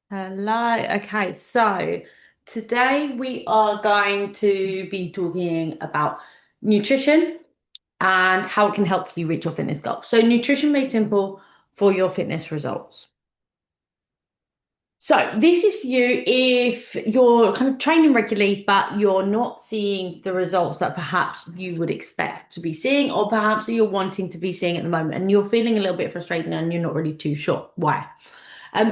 Hello. Okay, so today we are going to be talking about nutrition and how it can help you reach your fitness goals. So, nutrition made simple for your fitness results. So, this is for you if you're kind of training regularly, but you're not seeing the results that perhaps you would expect to be seeing, or perhaps that you're wanting to be seeing at the moment, and you're feeling a little bit frustrated and you're not really too sure why.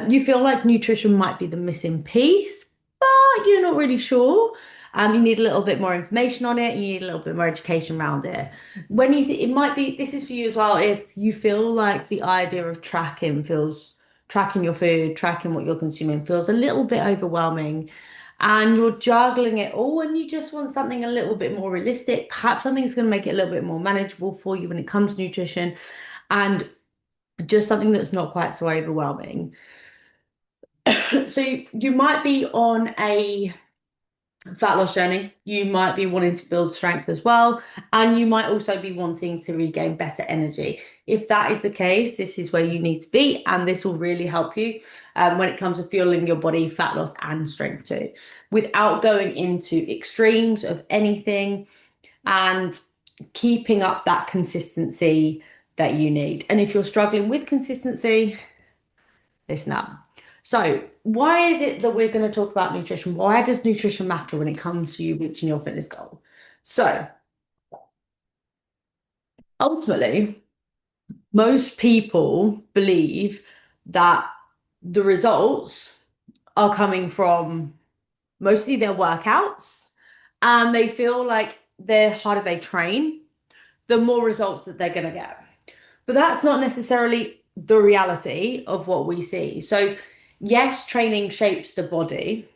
You feel like nutrition might be the missing piece, but you're not really sure. You need a little bit more information on it. You need a little bit more education around it. When you think it might be, this is for you as well. If you feel like the idea of tracking your food, tracking what you're consuming feels a little bit overwhelming, and you're juggling it all, and you just want something a little bit more realistic, perhaps something's going to make it a little bit more manageable for you when it comes to nutrition, and just something that's not quite so overwhelming. So you might be on a fat loss journey. You might be wanting to build strength as well, and you might also be wanting to regain better energy. If that is the case, this is where you need to be, and this will really help you when it comes to fueling your body, fat loss, and strength too, without going into extremes of anything and keeping up that consistency that you need. And if you're struggling with consistency, listen up. So, why is it that we're going to talk about nutrition? Why does nutrition matter when it comes to you reaching your fitness goal? So, ultimately, most people believe that the results are coming from mostly their workouts, and they feel like the harder they train, the more results that they're going to get. But that's not necessarily the reality of what we see. So, yes, training shapes the body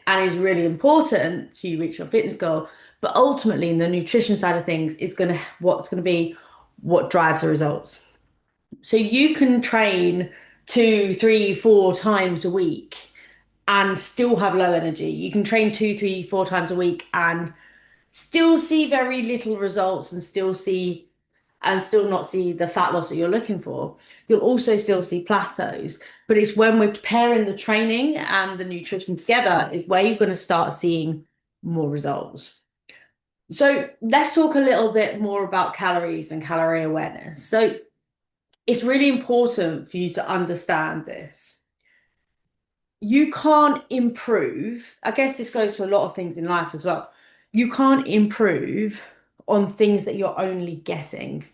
and is really important to reach your fitness goal. But ultimately, in the nutrition side of things, is going to what's going to be what drives the results. So you can train two, three, four times a week and still have low energy. You can train two, three, four times a week and still see very little results and still not see the fat loss that you're looking for. You'll also still see plateaus, but it's when we're pairing the training and the nutrition together is where you're going to start seeing more results. So let's talk a little bit more about calories and calorie awareness. So it's really important for you to understand this. You can't improve, I guess this goes to a lot of things in life as well. You can't improve on things that you're only guessing.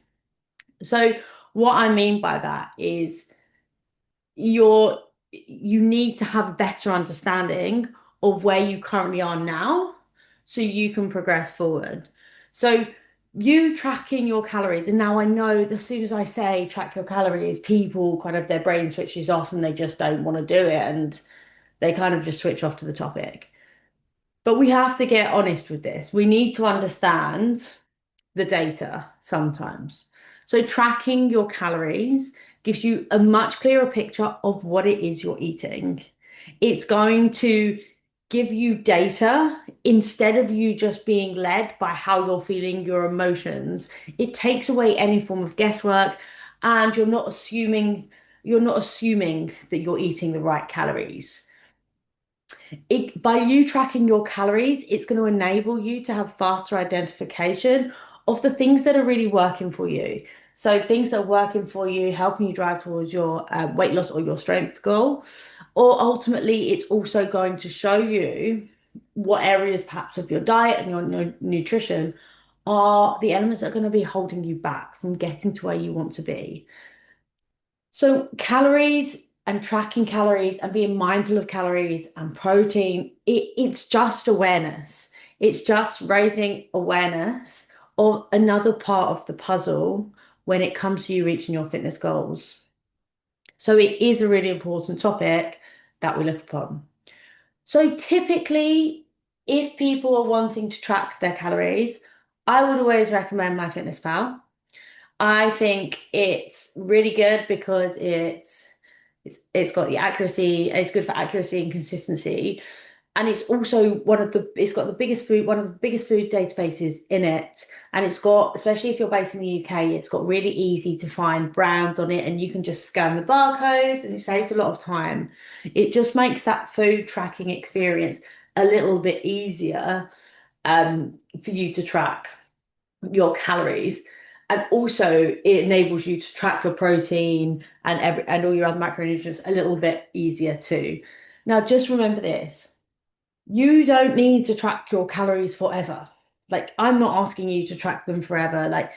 So what I mean by that is you're you need to have a better understanding of where you currently are now so you can progress forward. So you tracking your calories, and now I know as soon as I say track your calories, people kind of their brain switches off and they just don't want to do it and they kind of just switch off to the topic. But we have to get honest with this. We need to understand the data sometimes. So, tracking your calories gives you a much clearer picture of what it is you're eating. It's going to give you data instead of you just being led by how you're feeling, your emotions. It takes away any form of guesswork, and you're not assuming that you're eating the right calories. By you tracking your calories, it's going to enable you to have faster identification of the things that are really working for you. So things that are working for you, helping you drive towards your weight loss or your strength goal. Or ultimately, it's also going to show you what areas perhaps of your diet and your nutrition are the elements that are going to be holding you back from getting to where you want to be. So calories and tracking calories and being mindful of calories and protein, it's just awareness. It's just raising awareness of another part of the puzzle when it comes to you reaching your fitness goals. So it is a really important topic that we look upon. So typically, if people are wanting to track their calories, I would always recommend MyFitnessPal. I think it's really good because it's got the accuracy, it's good for accuracy and consistency. And it's also it's got the biggest food, one of the biggest food databases in it. And it's got, especially if you're based in the UK, it's got really easy to find brands on it and you can just scan the barcodes and it saves a lot of time. It just makes that food tracking experience a little bit easier for you to track your calories. And also it enables you to track your protein and all your other macronutrients a little bit easier too. Now, just remember this. You don't need to track your calories forever. Like, I'm not asking you to track them forever. Like,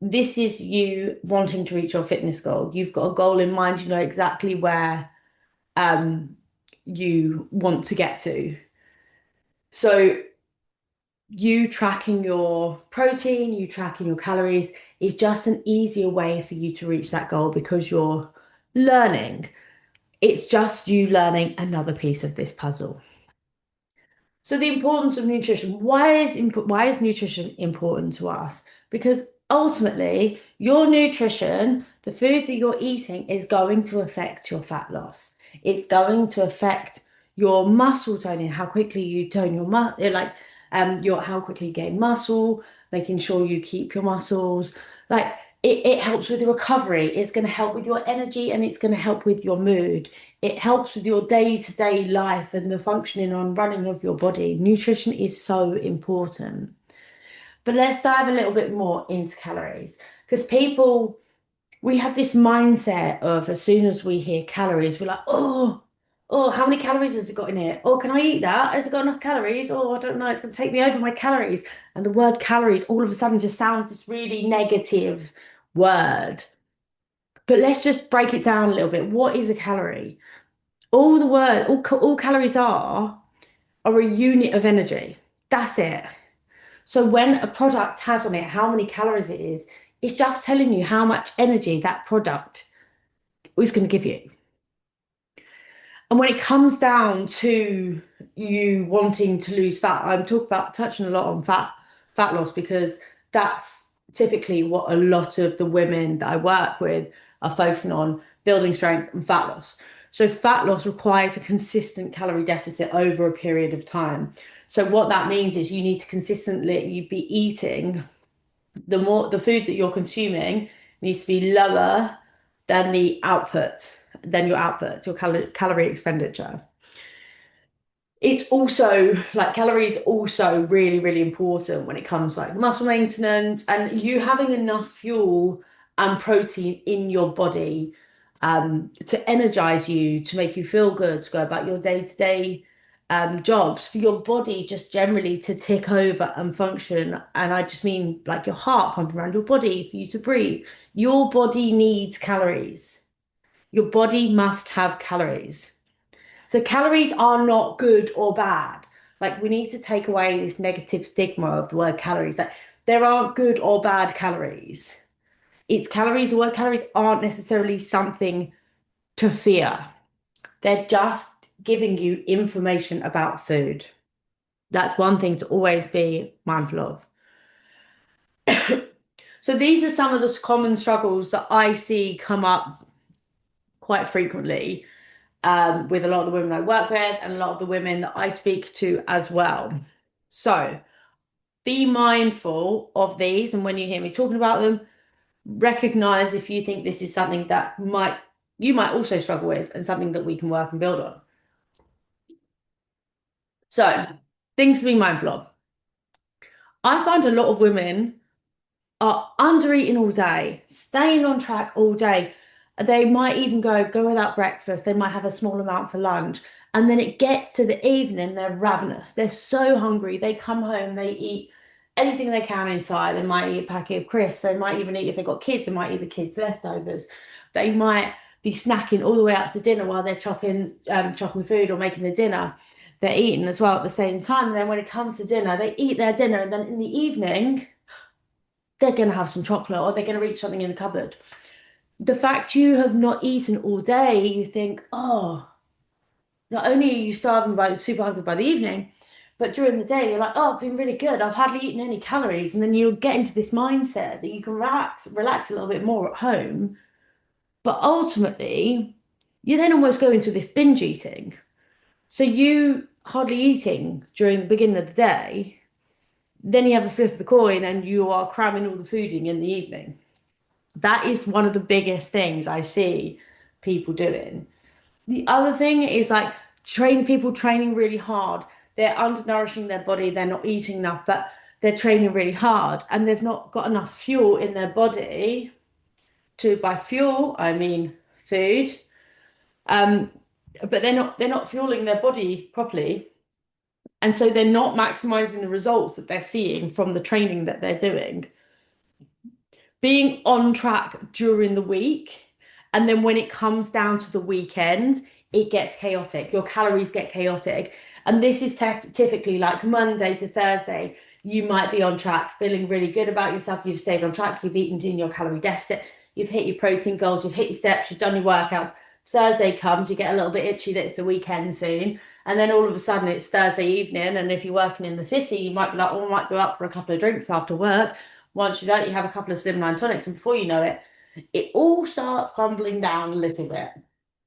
this is you wanting to reach your fitness goal. You've got a goal in mind, you know exactly where um you want to get to. So you tracking your protein, you tracking your calories is just an easier way for you to reach that goal because you're learning. It's just you learning another piece of this puzzle. So the importance of nutrition. Why is nutrition important to us? Because ultimately, your nutrition, the food that you're eating, is going to affect your fat loss. It's going to affect your muscle toning, how quickly you tone your your how quickly you gain muscle, making sure you keep your muscles. Like it helps with recovery. It's going to help with your energy and it's going to help with your mood. It helps with your day-to-day life and the functioning and running of your body. Nutrition is so important. But let's dive a little bit more into calories because we have this mindset of as soon as we hear calories, we're like, oh, how many calories has it got in it? Oh, can I eat that? Has it got enough calories? Oh, I don't know. It's going to take me over my calories. And the word calories all of a sudden just sounds this really negative word. But let's just break it down a little bit. What is a calorie? All calories are a unit of energy. That's it. So when a product has on it how many calories it is, it's just telling you how much energy that product is going to give you. And when it comes down to you wanting to lose fat, I'm talking about touching a lot on fat loss because that's typically what a lot of the women that I work with are focusing on, building strength and fat loss. So fat loss requires a consistent calorie deficit over a period of time. So what that means is you need to consistently you be eating the food that you're consuming needs to be lower than your output, your calorie expenditure. It's also like calories also really, really important when it comes like muscle maintenance and you having enough fuel and protein in your body to energize you, to make you feel good, to go about your day-to-day jobs, for your body just generally to tick over and function. And I just mean like your heart pumping around your body for you to breathe. Your body needs calories. Your body must have calories. So calories are not good or bad. Like we need to take away this negative stigma of the word calories. Like there aren't good or bad calories. It's calories. The word calories aren't necessarily something to fear. They're just giving you information about food. That's one thing to always be mindful of. So these are some of the common struggles that I see come up quite frequently with a lot of the women I work with and a lot of the women that I speak to as well. So be mindful of these, and when you hear me talking about them, recognize if you think this is something that might you might also struggle with and something that we can work and build on. So, things to be mindful of. I find a lot of women are under eating all day, staying on track all day. They might even go without breakfast. They might have a small amount for lunch. And then it gets to the evening, they're ravenous. They're so hungry. They come home, they eat anything they can inside. They might eat a packet of crisps. They might even eat, if they've got kids, they might eat the kids' leftovers. They might be snacking all the way up to dinner while they're chopping food or making the dinner. They're eating as well at the same time. And then when it comes to dinner, they eat their dinner. And then in the evening, they're going to have some chocolate or they're going to reach something in the cupboard. The fact you have not eaten all day, you think, oh, not only are you super hungry by the evening, but during the day, you're like, oh, I've been really good. I've hardly eaten any calories. And then you'll get into this mindset that you can relax a little bit more at home. But ultimately, you then almost go into this binge eating. So you hardly eating during the beginning of the day, then you have a flip of the coin and you are cramming all the food in the evening. That is one of the biggest things I see people doing. The other thing is like people training really hard. They're undernourishing their body, they're not eating enough, but they're training really hard and they've not got enough fuel in their body to, by fuel, I mean food. Um, but they're not fueling their body properly. And so they're not maximizing the results that they're seeing from the training that they're doing. Being on track during the week, and then when it comes down to the weekend, it gets chaotic. Your calories get chaotic. And this is typically like Monday to Thursday. You might be on track, feeling really good about yourself. You've stayed on track, you've eaten in your calorie deficit, you've hit your protein goals, you've hit your steps, you've done your workouts. Thursday comes, you get a little bit itchy that it's the weekend soon. And then all of a sudden it's Thursday evening. And if you're working in the city, you might be like, oh, I might go out for a couple of drinks after work. Once you don't, you have a couple of slimline tonics, and before you know it, it all starts crumbling down a little bit.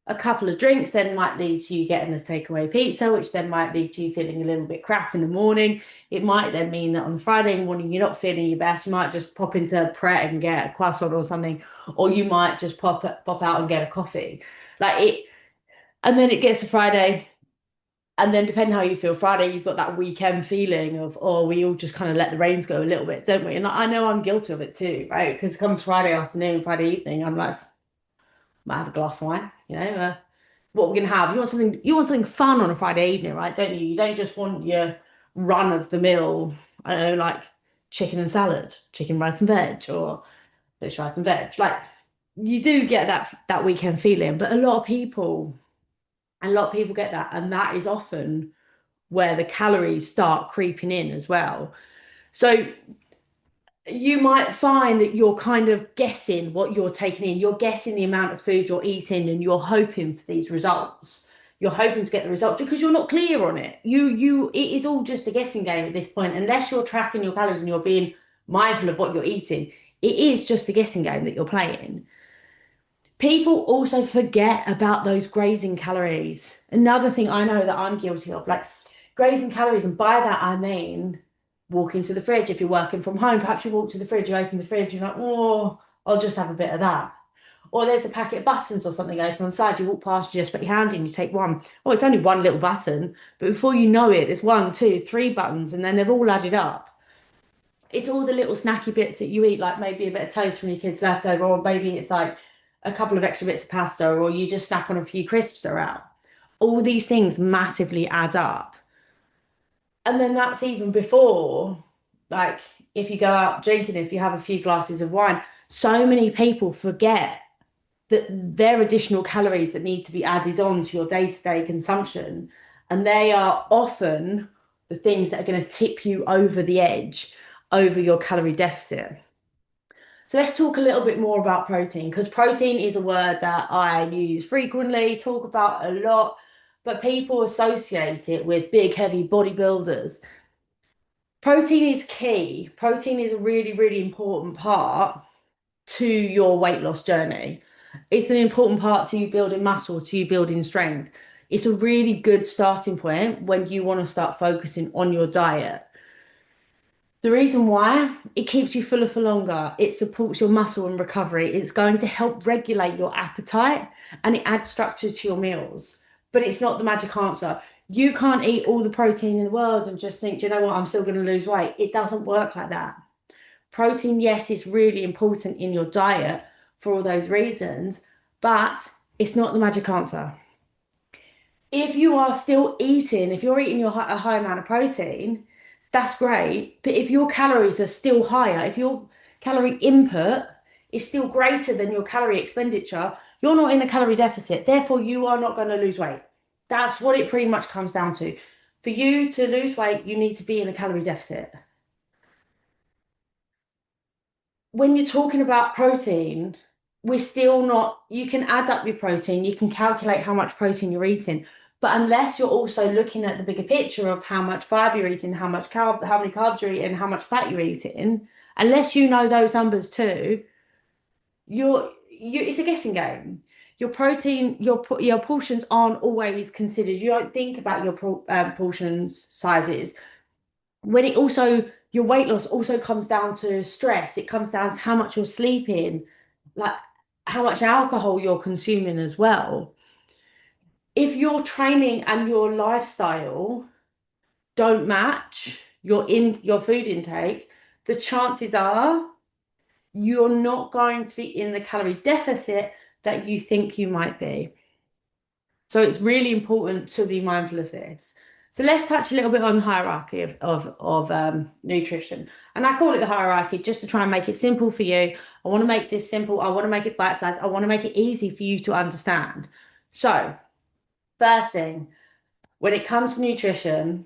A couple of drinks then might lead to you getting a takeaway pizza, which then might lead to you feeling a little bit crap in the morning. It might then mean that on Friday morning you're not feeling your best. You might just pop into Pret and get a croissant or something, or you might just pop out and get a coffee. Like it, and then it gets to Friday. And then depending how you feel Friday, you've got that weekend feeling of, oh, we all just kind of let the reins go a little bit, don't we? And I know I'm guilty of it too, right? Because it comes Friday afternoon, Friday evening, I'm like, might have a glass of wine, what we're gonna have. You want something fun on a Friday evening, right? Don't you? You don't just want your run of the mill, I don't know, like chicken and salad, chicken, rice and veg, or fish, rice and veg. Like you do get that weekend feeling, but a lot of people get that, and that is often where the calories start creeping in as well. So you might find that you're kind of guessing what you're taking in. You're guessing the amount of food you're eating and you're hoping for these results. You're hoping to get the results because you're not clear on it. It is all just a guessing game at this point. Unless you're tracking your calories and you're being mindful of what you're eating, it is just a guessing game that you're playing. People also forget about those grazing calories. Another thing I know that I'm guilty of, like grazing calories, and by that I mean walking to the fridge. If you're working from home, perhaps you walk to the fridge, you open the fridge, you're like, oh, I'll just have a bit of that. Or there's a packet of buttons or something open on the side, you walk past, you just put your hand in, you take one. Oh, it's only one little button, but before you know it, there's one, two, three buttons, and then they've all added up. It's all the little snacky bits that you eat, like maybe a bit of toast from your kids' leftover, or maybe it's like a couple of extra bits of pasta, or you just snack on a few crisps that are out. All these things massively add up. And then that's even before, like, if you go out drinking, if you have a few glasses of wine, so many people forget that there are additional calories that need to be added on to your day-to-day consumption. And they are often the things that are going to tip you over the edge, over your calorie deficit. So let's talk a little bit more about protein, because protein is a word that I use frequently, talk about a lot, but people associate it with big, heavy bodybuilders. Protein is key. Protein is a really, really important part to your weight loss journey. It's an important part to you building muscle, to you building strength. It's a really good starting point when you want to start focusing on your diet. The reason why, it keeps you fuller for longer. It supports your muscle and recovery. It's going to help regulate your appetite and it adds structure to your meals. But it's not the magic answer. You can't eat all the protein in the world and just think, do you know what, I'm still going to lose weight. It doesn't work like that. Protein, yes, is really important in your diet for all those reasons, but it's not the magic answer. If you are still eating, if you're eating a high amount of protein, that's great. But if your calories are still higher, if your calorie input is still greater than your calorie expenditure, you're not in a calorie deficit. Therefore, you are not going to lose weight. That's what it pretty much comes down to. For you to lose weight, you need to be in a calorie deficit. When you're talking about protein, we're still not, you can add up your protein, you can calculate how much protein you're eating, but unless you're also looking at the bigger picture of how much fiber you're eating, how many carbs you're eating, how much fat you're eating, unless you know those numbers too, it's a guessing game. your protein, your portions aren't always considered. You don't think about your portions sizes. When it also, your weight loss also comes down to stress. It comes down to how much you're sleeping, like how much alcohol you're consuming as well. If your training and your lifestyle don't match your food intake, the chances are you're not going to be in the calorie deficit that you think you might be. So it's really important to be mindful of this. So let's touch a little bit on the hierarchy of nutrition. And I call it the hierarchy just to try and make it simple for you. I want to make this simple. I want to make it bite-sized. I want to make it easy for you to understand. So first thing, when it comes to nutrition,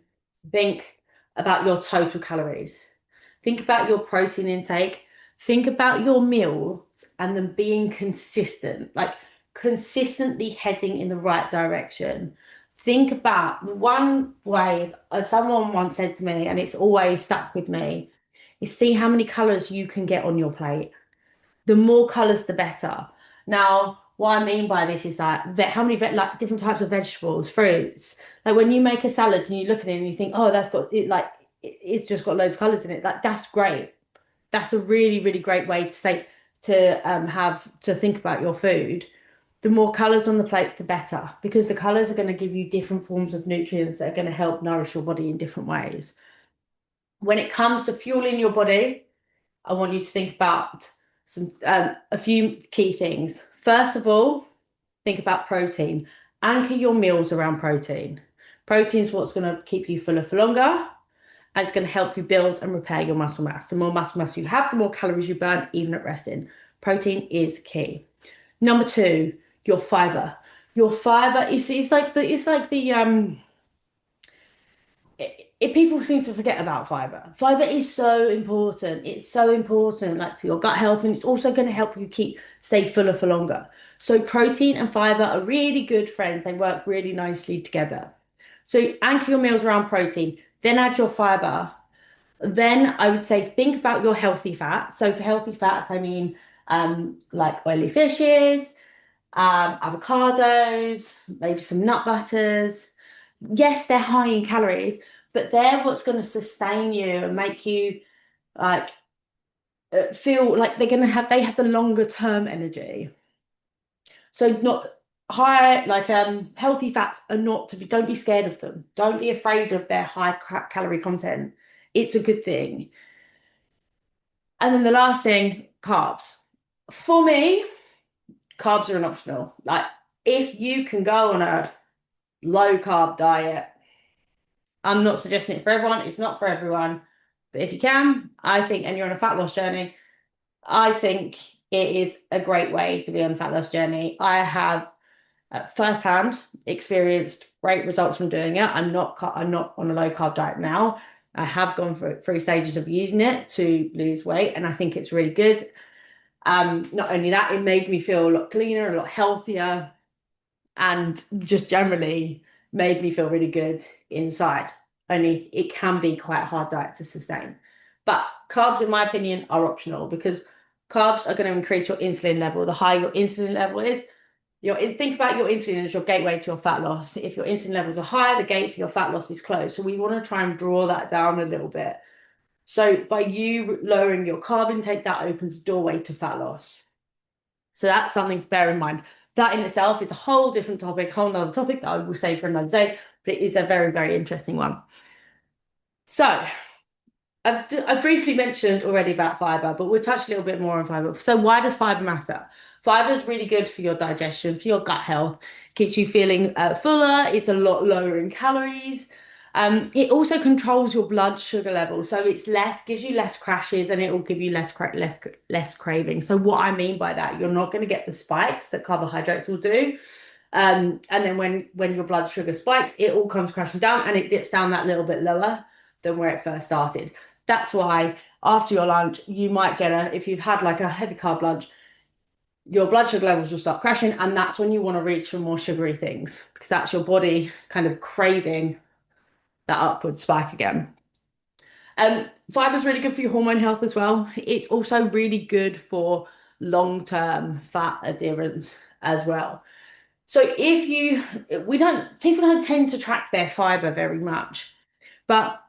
think about your total calories. Think about your protein intake. Think about your meals and them being consistent, like consistently heading in the right direction. Think about one way, as someone once said to me, and it's always stuck with me, is see how many colors you can get on your plate. The more colors, the better. Now, what I mean by this is that how many like different types of vegetables, fruits. Like when you make a salad and you look at it and you think, oh, that's got it, like it's just got loads of colors in it. Like that's great. That's a really, really great way to say to have to think about your food. The more colors on the plate, the better, because the colors are going to give you different forms of nutrients that are going to help nourish your body in different ways. When it comes to fueling your body, I want you to think about a few key things. First of all, think about protein. Anchor your meals around protein. Protein is what's going to keep you fuller for longer, and it's going to help you build and repair your muscle mass. The more muscle mass you have, the more calories you burn, even at resting. Protein is key. Number two, your fiber. Your fiber is people seem to forget about fiber. Fiber is so important. It's so important, like for your gut health, and it's also going to help you stay fuller for longer. So protein and fiber are really good friends. They work really nicely together. So anchor your meals around protein, then add your fiber. Then I would say think about your healthy fats. So for healthy fats, I mean like oily fishes, avocados, maybe some nut butters. Yes, they're high in calories, but they're what's going to sustain you and make you like feel like they have the longer term energy. So not high like healthy fats are not to be, don't be scared of them. Don't be afraid of their high calorie content. It's a good thing. And then the last thing, carbs. For me, carbs are an optional. Like if you can go on a low carb diet, I'm not suggesting it for everyone. It's not for everyone. But if you can, I think, and you're on a fat loss journey, I think it is a great way to be on a fat loss journey. I have firsthand experienced great results from doing it. I'm not on a low carb diet now. I have gone through stages of using it to lose weight, and I think it's really good. Not only that, it made me feel a lot cleaner, a lot healthier, and just generally made me feel really good inside. Only it can be quite a hard diet to sustain. But carbs, in my opinion, are optional because carbs are going to increase your insulin level. The higher your insulin level is, think about your insulin as your gateway to your fat loss. If your insulin levels are high, the gate for your fat loss is closed. So we want to try and draw that down a little bit. So by you lowering your carb intake, that opens the doorway to fat loss. So that's something to bear in mind. That in itself is a whole different topic, whole other topic that I will save for another day, but it is a very, very interesting one. So I've briefly mentioned already about fiber, but we'll touch a little bit more on fiber. So why does fiber matter? Fiber is really good for your digestion, for your gut health, keeps you feeling fuller. It's a lot lower in calories. It also controls your blood sugar level, so gives you less crashes, and it will give you less craving. So what I mean by that, you're not going to get the spikes that carbohydrates will do. And then when your blood sugar spikes, it all comes crashing down and it dips down that little bit lower than where it first started. That's why after your lunch, you might get if you've had like a heavy carb lunch, your blood sugar levels will start crashing, and that's when you want to reach for more sugary things because that's your body kind of craving that upward spike again. Fiber is really good for your hormone health as well. It's also really good for long-term fat adherence. as well. So people don't tend to track their fiber very much, but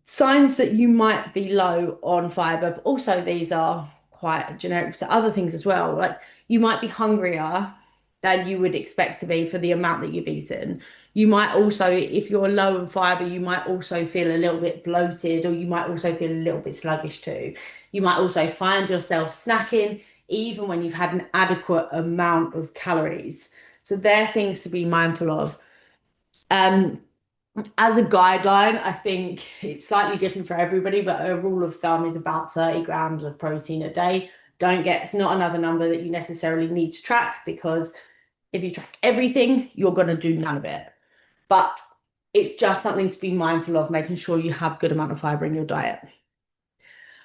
signs that you might be low on fiber, but also these are quite generic to other things as well. Like you might be hungrier than you would expect to be for the amount that you've eaten. You might also, if you're low on fiber, you might also feel a little bit bloated, or you might also feel a little bit sluggish too. You might also find yourself snacking even when you've had an adequate amount of calories. So they're things to be mindful of. Um, as a guideline, I think it's slightly different for everybody, but a rule of thumb is about 30 grams of protein a day. It's not another number that you necessarily need to track, because if you track everything, you're going to do none of it. But it's just something to be mindful of, making sure you have good amount of fiber in your diet.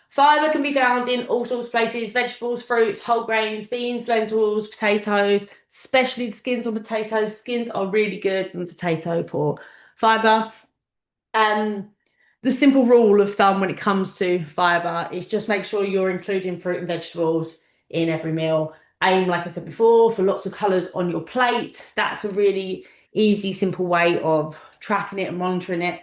Fiber can be found in all sorts of places: vegetables, fruits, whole grains, beans, lentils, potatoes, especially the skins on potatoes. Skins are really good on potato for fiber. Um, the simple rule of thumb when it comes to fiber is just make sure you're including fruit and vegetables in every meal. Aim, like I said before, for lots of colours on your plate. That's a really easy, simple way of tracking it and monitoring it.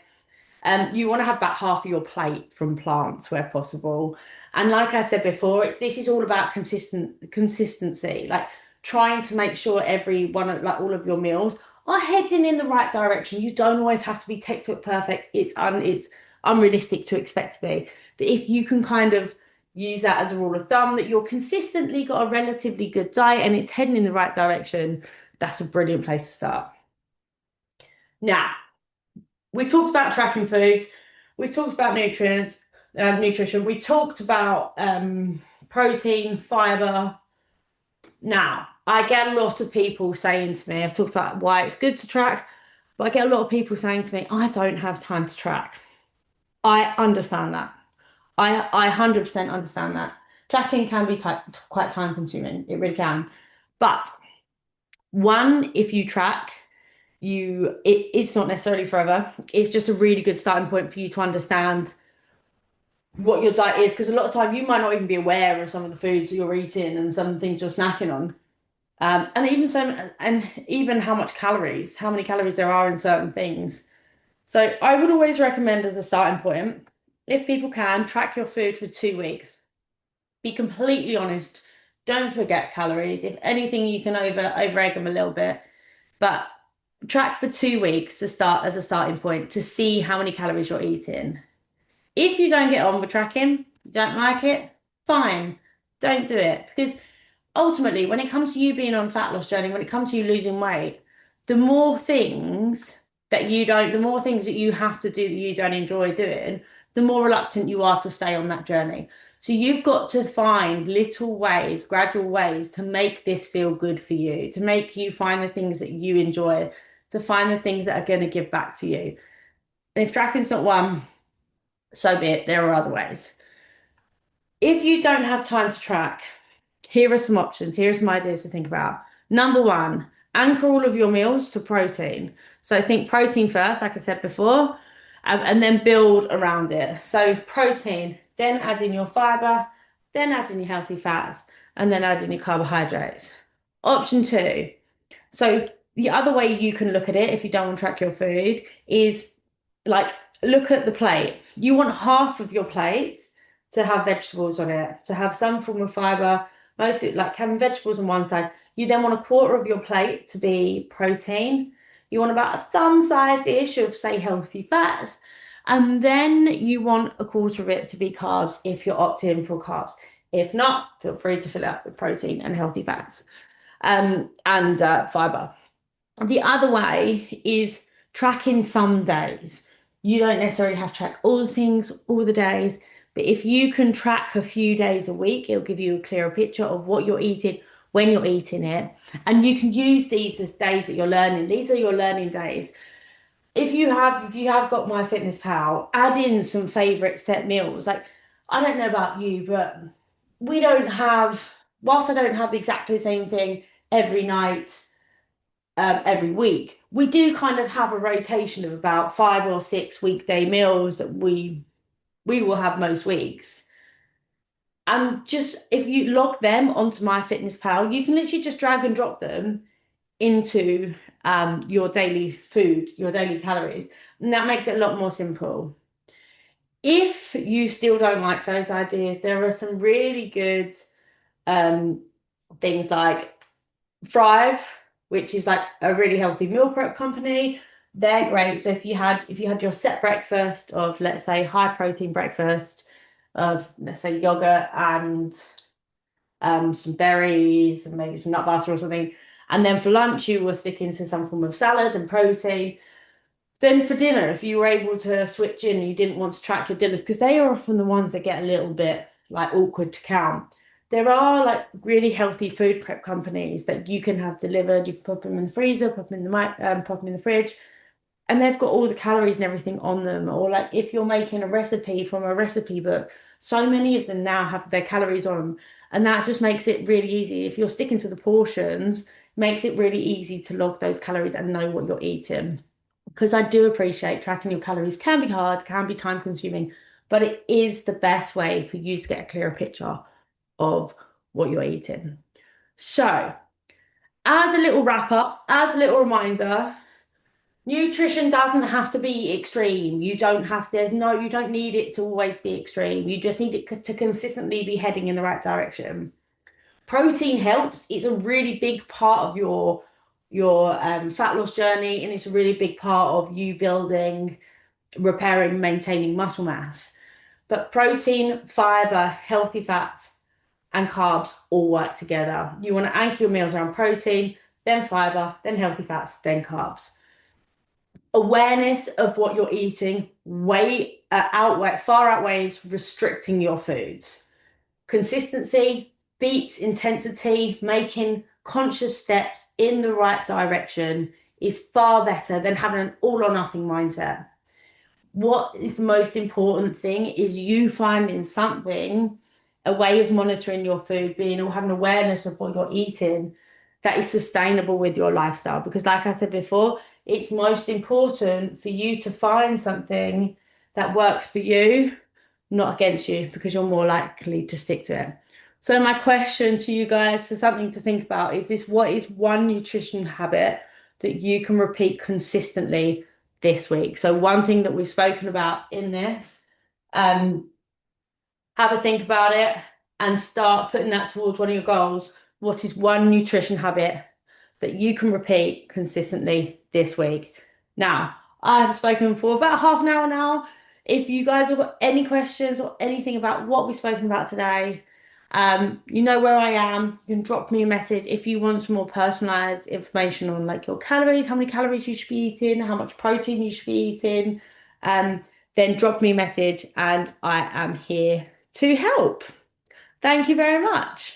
You want to have about half of your plate from plants where possible. And like I said before, this is all about consistency, like trying to make sure every one of like all of your meals are heading in the right direction. You don't always have to be textbook perfect. It's unrealistic to expect to be. But if you can kind of use that as a rule of thumb, that you're consistently got a relatively good diet and it's heading in the right direction, that's a brilliant place to start. Now, we've talked about tracking foods, we've talked about nutrition, we talked about protein, fiber. Now, I get a lot of people saying to me, I've talked about why it's good to track, but I get a lot of people saying to me, I don't have time to track. I understand that. I 100% understand that. Tracking can be quite time consuming, it really can. But one, if you track, it's not necessarily forever. It's just a really good starting point for you to understand what your diet is, because a lot of time you might not even be aware of some of the foods that you're eating and some of the things you're snacking on. And even how many calories there are in certain things. So I would always recommend, as a starting point, if people can, track your food for 2 weeks. Be completely honest. Don't forget calories. If anything, you can over egg them a little bit, but track for 2 weeks to start as a starting point to see how many calories you're eating. If you don't get on with tracking, you don't like it, fine. Don't do it, because ultimately, when it comes to you being on fat loss journey, when it comes to you losing weight, the more things the more things that you have to do that you don't enjoy doing, the more reluctant you are to stay on that journey. So you've got to find little ways, gradual ways to make this feel good for you, to make you find the things that you enjoy, to find the things that are going to give back to you. And if tracking's not one, so be it. There are other ways. If you don't have time to track, here are some options. Here are some ideas to think about. Number one, anchor all of your meals to protein. So think protein first, like I said before, and then build around it. So protein, then add in your fiber, then add in your healthy fats, and then add in your carbohydrates. Option two. So the other way you can look at it, if you don't want to track your food, is like look at the plate. You want half of your plate to have vegetables on it, to have some form of fiber, mostly like having vegetables on one side. You then want a quarter of your plate to be protein. You want about a thumb-sized dish of, say, healthy fats. And then you want a quarter of it to be carbs if you're opting for carbs. If not, feel free to fill it up with protein and healthy fats and fiber. The other way is tracking some days. You don't necessarily have to track all the things, all the days, but if you can track a few days a week, it'll give you a clearer picture of what you're eating, when you're eating it. And you can use these as days that you're learning. These are your learning days. If you have got MyFitnessPal, add in some favorite set meals. Like, I don't know about you, but we don't have, whilst I don't have exactly the same thing every night, every week, we do kind of have a rotation of about 5 or 6 weekday meals that we will have most weeks. And just if you log them onto MyFitnessPal, you can literally just drag and drop them into your daily food, your daily calories. And that makes it a lot more simple. If you still don't like those ideas, there are some really good um, things like Thrive, which is like a really healthy meal prep company. They're great. So if you had your set breakfast of, let's say, high protein breakfast of, let's say, yogurt and some berries and maybe some nut butter or something, and then for lunch you were sticking to some form of salad and protein. Then for dinner, if you were able to switch in, you didn't want to track your dinners because they are often the ones that get a little bit like awkward to count. There are like really healthy food prep companies that you can have delivered. You can put them in the freezer, put them in the put them in the fridge, and they've got all the calories and everything on them. Or like if you're making a recipe from a recipe book, so many of them now have their calories on them, and that just makes it really easy. If you're sticking to the portions, makes it really easy to log those calories and know what you're eating. Because I do appreciate tracking your calories can be hard, can be time consuming, but it is the best way for you to get a clearer picture of what you're eating. So, as a little wrap up, as a little reminder, nutrition doesn't have to be extreme. You don't need it to always be extreme. You just need it to consistently be heading in the right direction. Protein helps. It's a really big part of your fat loss journey, and it's a really big part of you building, repairing, maintaining muscle mass. But protein, fiber, healthy fats, and carbs all work together. You want to anchor your meals around protein, then fiber, then healthy fats, then carbs. Awareness of what you're eating far outweighs restricting your foods. Consistency beats intensity. Making conscious steps in the right direction is far better than having an all or nothing mindset. What is the most important thing is you finding something, a way of monitoring your food, being or having awareness of what you're eating that is sustainable with your lifestyle. Because, like I said before, it's most important for you to find something that works for you, not against you, because you're more likely to stick to it. So, my question to you guys, so something to think about, is this: what is one nutrition habit that you can repeat consistently this week? So one thing that we've spoken about in this, um, have a think about it and start putting that towards one of your goals. What is one nutrition habit that you can repeat consistently this week? Now, I have spoken for about half an hour now. If you guys have got any questions or anything about what we've spoken about today, you know where I am. You can drop me a message if you want some more personalized information on like your calories, how many calories you should be eating, how much protein you should be eating. Um, then drop me a message and I am here to help. Thank you very much.